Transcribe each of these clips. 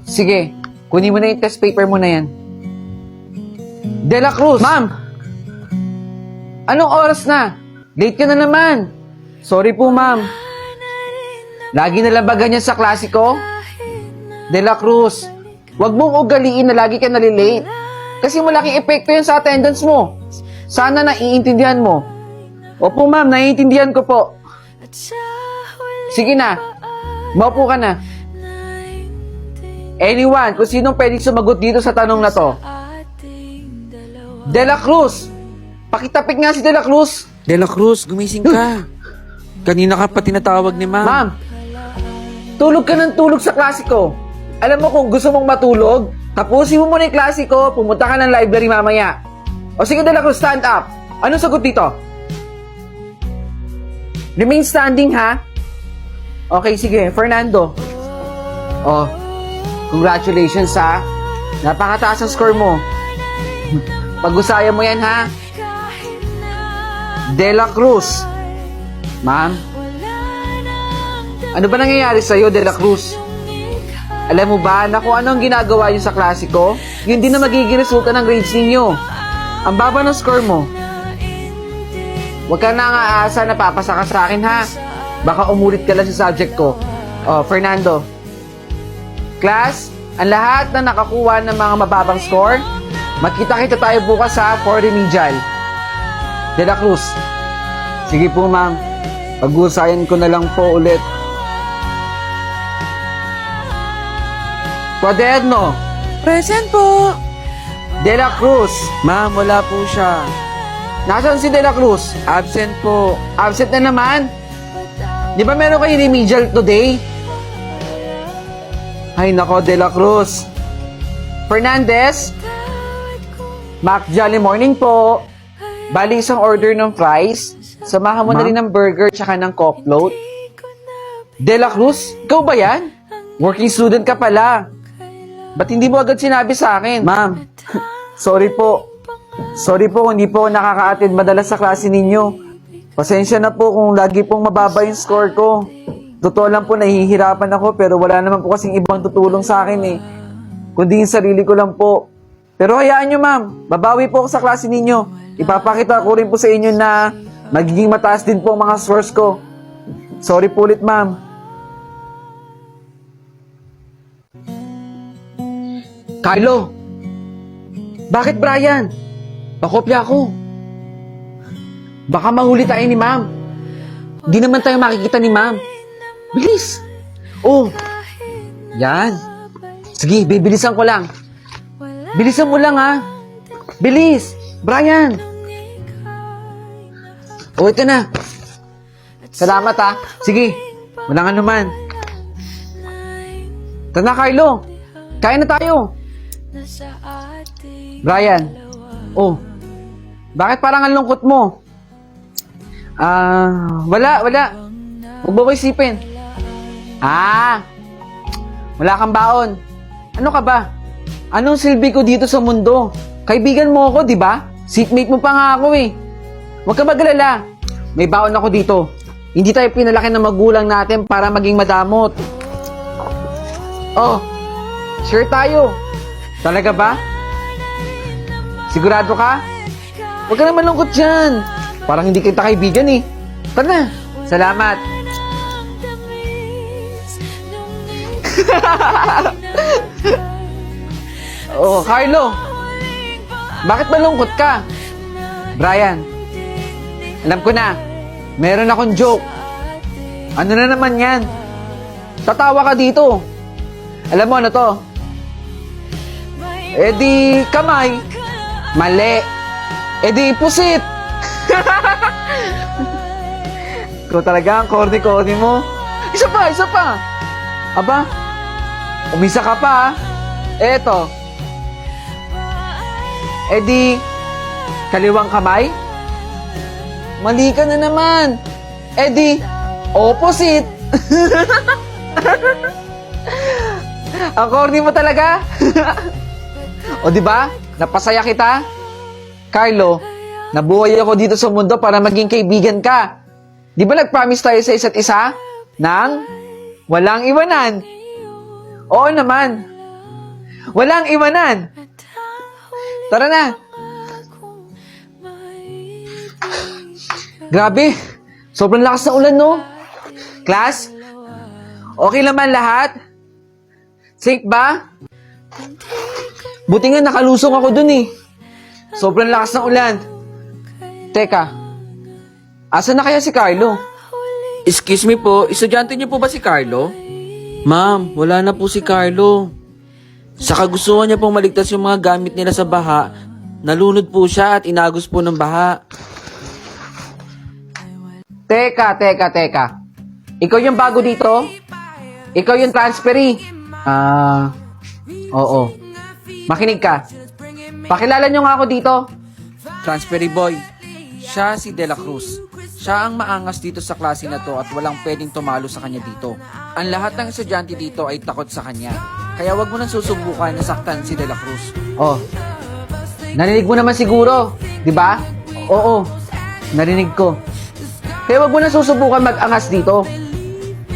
Sige, kunin mo na yung test paper mo na yan. De La Cruz! Ma'am! Anong oras na? Late ka na naman. Sorry po, ma'am. Lagi na lang ba ganyan sa klase ko? De La Cruz, wag mong ugaliin na lagi ka nalilate. Kasi malaking epekto yan sa attendance mo. Sana naiintindihan mo. Opo, ma'am, naiintindihan ko po. Sige na, maupo ka na. Anyone, kung sinong pwedeng sumagot dito sa tanong na to? De La Cruz! Pakitapik nga si De La Cruz! De La Cruz, gumising ka. Kanina ka pa tinatawag ni ma'am. Ma'am, tulog ka ng tulog sa klase ko. Alam mo kung gusto mong matulog, tapusin mo muna yung klase ko, pumunta ka ng library mamaya. O sige, De La Cruz, stand up. Anong sagot dito? Remain standing, ha? Okay, sige. Fernando. Oh, congratulations, ha? Napakataas ang score mo. Pag-usayan mo yan, ha? De La Cruz. Ma'am, ano ba nangyayari sa'yo, De La Cruz? Alam mo ba na kung ano ang ginagawa niyo sa klase ko, yun din na magiging resulta ng grades ninyo. Ang baba ng score mo. Huwag ka nang aasa na papasa ka sa akin, ha? Baka umulit ka lang sa subject ko. Oh, Fernando. Class, ang lahat na nakakuha ng mga mababang score, magkita-kita tayo bukas sa for remedial. De La Cruz. Sige po, ma'am. Pag-uusayan ko na lang po ulit. Kwaderno. Present po. De La Cruz. Ma'am, wala po siya. Nasaan si De La Cruz? Absent po. Absent na naman. Di ba meron kayo remedial today? Ay nako, De La Cruz. Fernandez? Mac Jolly morning po. Bali isang order ng fries. Samahan mo na rin ng burger tsaka ng coke float. De La Cruz? Ikaw ba yan? Working student ka pala. Ba't hindi mo agad sinabi sa akin? Ma'am, Sorry po. Sorry po, hindi po nakaka-attend madalas sa klase ninyo. Pasensya na po kung lagi pong mababa yung score ko. Totoo lang po, nahihirapan ako pero wala naman po kasing ibang tutulong sa akin eh. Kundi yung sarili ko lang po. Pero hayaan nyo, ma'am. Babawi po ako sa klase ninyo. Ipapakita ko rin po sa inyo na magiging mataas din po ang mga scores ko. Sorry po ulit, ma'am. Carlo! Bakit, Brian? Pakopya ako. Baka mahuli tayo ni ma'am. Di naman tayo makikita ni ma'am. Bilis! Oh! Yan. Sige, bibilisan ko lang. Bilisan mo lang, ha? Bilis! Brian! Oh, ito na. Salamat, ha? Sige, walang anuman. Tara na, Carlo. Kain na tayo. Brian. Oh. Bakit parang ang lungkot mo? Wala. Huwag mo ko isipin. Wala kang baon. Ano ka ba? Anong silbi ko dito sa mundo? Kaibigan mo ako, di ba? Seatmate mo pa nga ako eh. Huwag ka magalala. May baon ako dito. Hindi tayo pinalaki ng magulang natin para maging madamot. Oh, sure tayo. Talaga ba? Sigurado ka? Huwag ka naman lungkot dyan. Parang hindi kita kaibigan eh. Tara na. Salamat. Oh, Carlo. Bakit malungkot ka? Brian, alam ko na. Meron akong joke. Ano na naman yan? Tatawa ka dito. Alam mo ano to? Eh di kamay. Mali. Eh di pusit. Ikaw talaga ang corny-corny mo. Isa pa. Aba, umisa ka pa, ha? Eto. Eh di, kaliwang kamay? Mali ka na naman. Eh di, opposite. Ang corny mo talaga. O di ba? Napasaya kita? Carlo, nabuhay ako dito sa mundo para maging kaibigan ka. Di ba nag-promise tayo sa isa't isa? Nang walang iwanan. Oo naman. Walang iwanan. Tara na. Grabe. Sobrang lakas ng ulan, no? Class? Okay naman lahat? Safe ba? Buti nga nakalusong ako dun eh. Sobrang lakas ng ulan. Teka. Asa na kaya si Carlo? Excuse me po, estudyante niyo po ba si Carlo? Ma'am, wala na po si Carlo. Sa kagustuhan niya pong maligtas yung mga gamit nila sa baha, nalunod po siya at inagos po ng baha. Teka. Ikaw yung bago dito? Ikaw yung transferee? Oo. Makinig ka. Pakilala nyo nga ako dito. Transferee boy, siya si De La Cruz. Siya ang maangas dito sa klase na to at walang pwedeng tumalo sa kanya dito. Ang lahat ng estudyante dito ay takot sa kanya. Kaya wag mo nang susubukan na saktan si De La Cruz. Oh. Narinig mo naman siguro, di ba? Oo. Narinig ko. Kaya wag mo na susubukan mag-angas dito.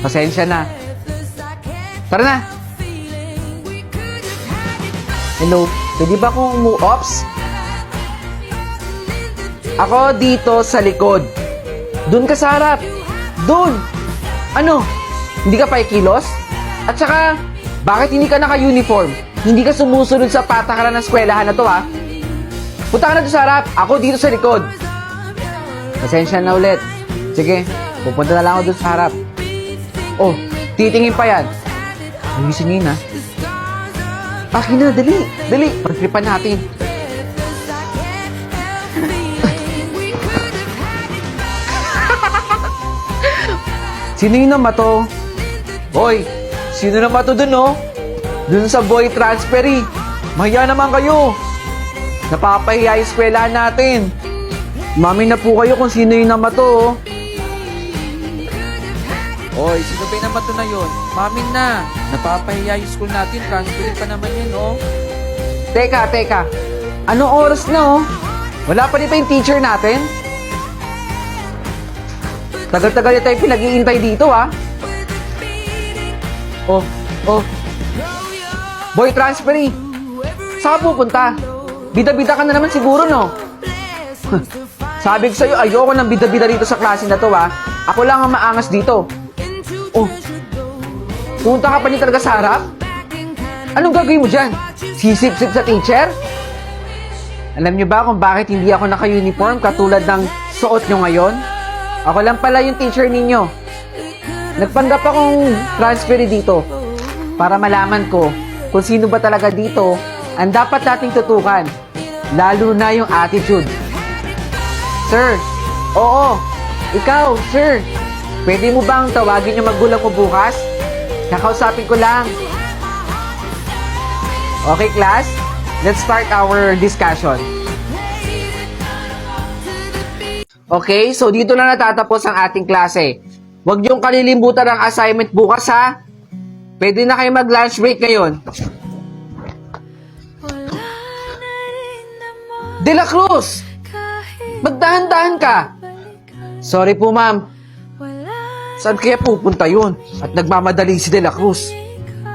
Pasensya na. Tara na. Hello. Pwede ba akong umu-ops? Ako dito sa likod. Doon ka sa harap. Doon. Ano? Hindi ka pa ikilos? At saka, bakit hindi ka naka-uniform? Hindi ka sumusunod sa patakaran ng eskwelahan na to, ha? Punta ka na doon sa harap. Ako dito sa likod. Pasensya na ulit. Sige, pupunta na lang ako doon sa harap. Oh, titingin pa yan. Nagisingin, ha? Akin na, dali. Dali, pagtripan natin. Sino yung namato? Hoy, sino namato dun, no? Dun sa boy transferee. Mahiya naman kayo. Napapahiya yung eskwelahan natin. Mami na po kayo kung sino yung namato, oh. Oy, sino ba yung namato na yun? Mamin na. Napapahiya yung school natin, transferee pa naman yan, oh. Teka. Anong oras na, oh? Wala pa rin pa yung teacher natin? Tagal-tagal na tayo pinag-iintay dito, ha? Oh. Boy transferee. Saan ka pupunta? Bida-bida ka na naman siguro, no? Sabi ko sa'yo, ayoko ng bida-bida dito sa klase na to, ha? Ako lang ang maangas dito. Oh. Punta ka pa niya talaga sa harap? Anong gagawin mo dyan? Sisip-sip sa teacher? Alam niyo ba kung bakit hindi ako naka-uniform katulad ng suot niyo ngayon? Ako lang pala yung teacher ninyo. Nagpanggap akong transferee dito para malaman ko kung sino ba talaga dito ang dapat nating tutukan, lalo na yung attitude. Sir, oo, ikaw, sir, pwede mo bang tawagin yung magulang mo bukas? Kakausapin ko lang. Okay, class, let's start our discussion. Okay, so dito na natatapos ang ating klase. Huwag niyong kalilimutan ang assignment bukas, ha? Pwede na kayo mag-lunch break ngayon. De La Cruz! Magdahan-dahan ka! Sorry po, ma'am. Saan kaya pupunta yun? At nagmamadali si De La Cruz.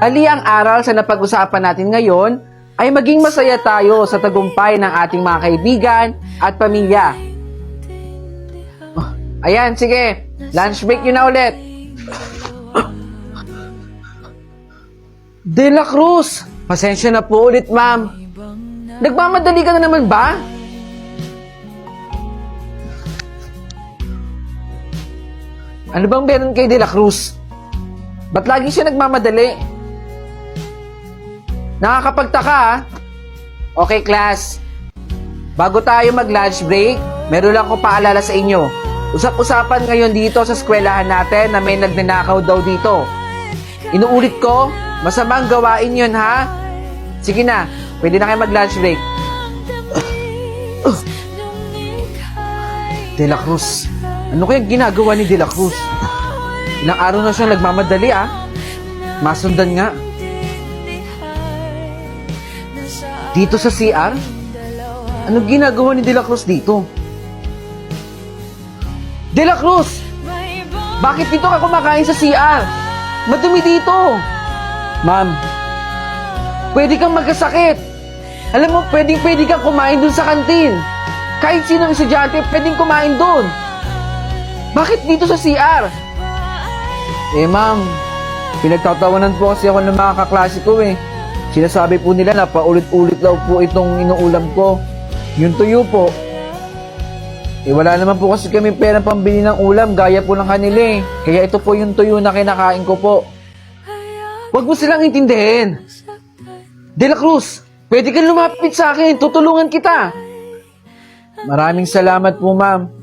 Ali, ang aral sa napag-usapan natin ngayon ay maging masaya tayo sa tagumpay ng ating mga kaibigan at pamilya. Ayan, sige. Lunch break nyo na ulit. De La Cruz! Pasensya na po ulit, ma'am. Nagmamadali ka na naman ba? Ano bang meron kay De La Cruz? Ba't lagi siya nagmamadali? Nakakapagtaka, ha? Okay, class. Bago tayo mag-lunch break, meron lang ko paalala sa inyo. Usap-usapan ngayon dito sa eskwelahan natin na may nagnanakaw daw dito. Inuulit ko, masamang gawain yun, ha? Sige na, pwede na kayo mag-lunch break. De La Cruz. Ano kaya ginagawa ni De La Cruz? Ilang araw na siyang nagmamadali, ah. Masundan nga. Dito sa CR? Ano ginagawa ni De La Cruz dito? De La Cruz! Bakit dito ka kumakain sa CR? Madumi dito! Ma'am, pwede kang magkasakit. Alam mo, pwede kang kumain dun sa kantin. Kahit sinong estudyante, pwedeng kumain dun. Bakit dito sa CR? Eh ma'am, pinagtatawanan po kasi ako ng mga kaklase ko eh. Sinasabi po nila na paulit-ulit daw po itong inuulam ko. Yung tuyo po. Eh wala naman po kasi kami perang pambili ng ulam gaya po ng kanila eh. Kaya ito po yung tuyo na kinakain ko po. Huwag mo silang intindihin. De La Cruz, pwede kang lumapit sa akin. Tutulungan kita. Maraming salamat po ma'am.